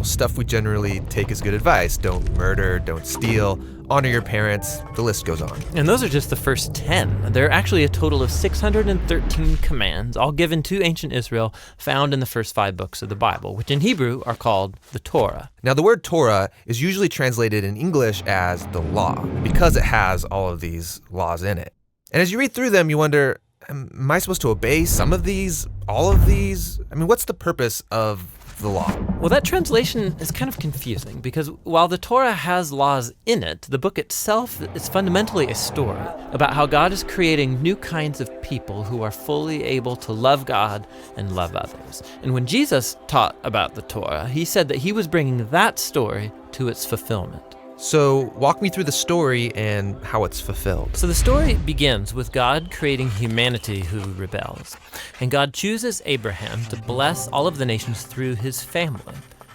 Stuff we generally take as good advice. Don't murder, don't steal, honor your parents, the list goes on. And those are just the first 10. There are actually a total of 613 commands, all given to ancient Israel, found in the first 5 books of the Bible, which in Hebrew are called the Torah. Now, the word Torah is usually translated in English as the law, because it has all of these laws in it. And as you read through them, you wonder, am I supposed to obey some of these, all of these? I mean, what's the purpose of the law? Well, that translation is kind of confusing because while the Torah has laws in it, the book itself is fundamentally a story about how God is creating new kinds of people who are fully able to love God and love others. And when Jesus taught about the Torah, he said that he was bringing that story to its fulfillment. So walk me through the story and how it's fulfilled. So the story begins with God creating humanity who rebels. And God chooses Abraham to bless all of the nations through his family,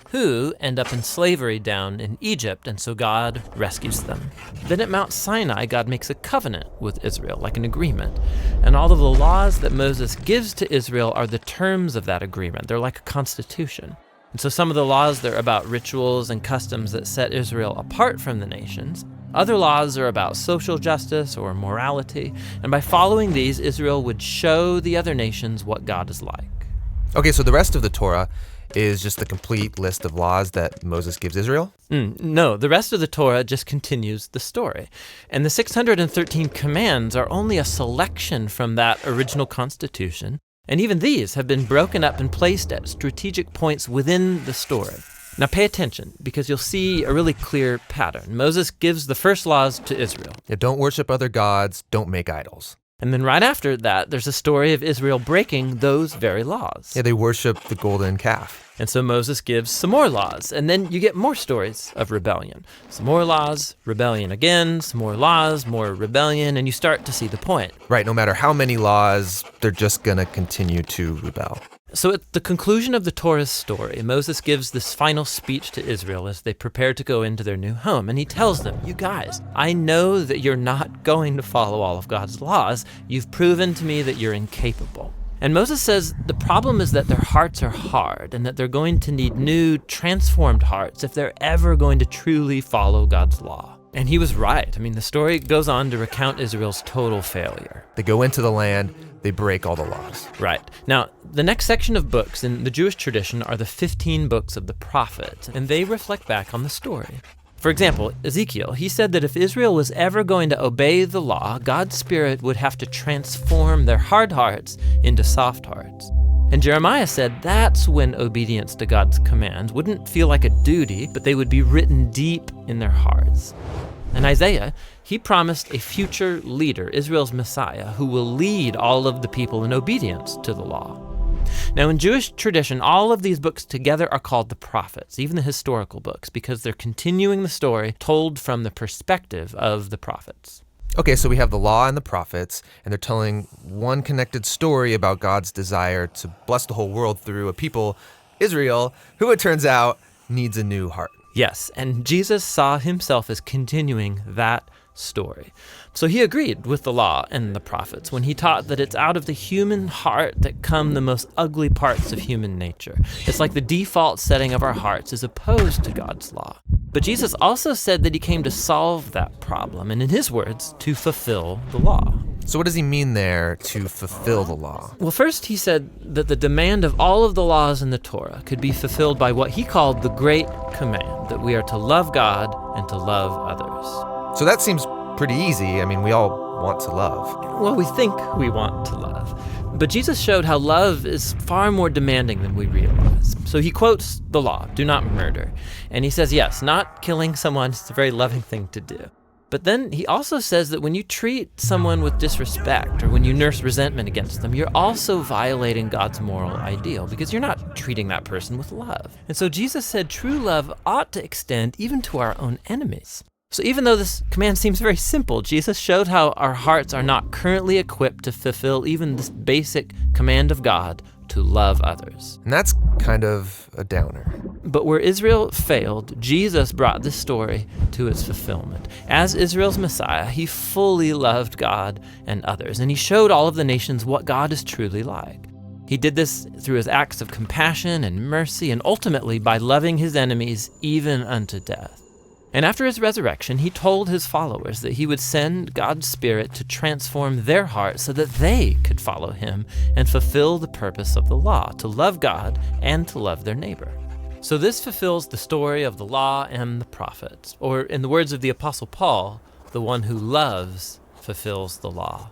who end up in slavery down in Egypt, and so God rescues them. Then at Mount Sinai, God makes a covenant with Israel, like an agreement. And all of the laws that Moses gives to Israel are the terms of that agreement. They're like a constitution. And so some of the laws, they're about rituals and customs that set Israel apart from the nations. Other laws are about social justice or morality. And by following these, Israel would show the other nations what God is like. Okay, so the rest of the Torah is just the complete list of laws that Moses gives Israel? No, the rest of the Torah just continues the story. And the 613 commands are only a selection from that original constitution. And even these have been broken up and placed at strategic points within the story. Now pay attention, because you'll see a really clear pattern. Moses gives the first laws to Israel. Yeah, don't worship other gods, don't make idols. And then right after that, there's a story of Israel breaking those very laws. Yeah, they worship the golden calf. And so Moses gives some more laws, and then you get more stories of rebellion. Some more laws, rebellion again, some more laws, more rebellion, and you start to see the point. Right, no matter how many laws, they're just going to continue to rebel. So at the conclusion of the Torah's story, Moses gives this final speech to Israel as they prepare to go into their new home. And he tells them, you guys, I know that you're not going to follow all of God's laws. You've proven to me that you're incapable. And Moses says the problem is that their hearts are hard and that they're going to need new, transformed hearts if they're ever going to truly follow God's law. And he was right. I mean, the story goes on to recount Israel's total failure. They go into the land, they break all the laws. Right. Now, the next section of books in the Jewish tradition are the 15 books of the prophets, and they reflect back on the story. For example, Ezekiel, he said that if Israel was ever going to obey the law, God's Spirit would have to transform their hard hearts into soft hearts. And Jeremiah said that's when obedience to God's commands wouldn't feel like a duty, but they would be written deep in their hearts. And Isaiah, he promised a future leader, Israel's Messiah, who will lead all of the people in obedience to the law. Now, in Jewish tradition, all of these books together are called the prophets, even the historical books, because they're continuing the story told from the perspective of the prophets. Okay, so we have the law and the prophets, and they're telling one connected story about God's desire to bless the whole world through a people, Israel, who it turns out needs a new heart. Yes, and Jesus saw himself as continuing that story. So he agreed with the law and the prophets when he taught that it's out of the human heart that come the most ugly parts of human nature. It's like the default setting of our hearts is opposed to God's law. But Jesus also said that he came to solve that problem, and in his words, to fulfill the law. So what does he mean there, to fulfill the law? Well, first he said that the demand of all of the laws in the Torah could be fulfilled by what he called the great command, that we are to love God and to love others. So that seems pretty easy. I mean, we all want to love. Well, we think we want to love. But Jesus showed how love is far more demanding than we realize. So he quotes the law, do not murder. And he says, yes, not killing someone is a very loving thing to do. But then he also says that when you treat someone with disrespect or when you nurse resentment against them, you're also violating God's moral ideal because you're not treating that person with love. And so Jesus said true love ought to extend even to our own enemies. So even though this command seems very simple, Jesus showed how our hearts are not currently equipped to fulfill even this basic command of God to love others. And that's kind of a downer. But where Israel failed, Jesus brought this story to its fulfillment. As Israel's Messiah, he fully loved God and others, and he showed all of the nations what God is truly like. He did this through his acts of compassion and mercy, and ultimately by loving his enemies even unto death. And after his resurrection, he told his followers that he would send God's Spirit to transform their hearts so that they could follow him and fulfill the purpose of the law, to love God and to love their neighbor. So this fulfills the story of the law and the prophets, or in the words of the Apostle Paul, the one who loves fulfills the law.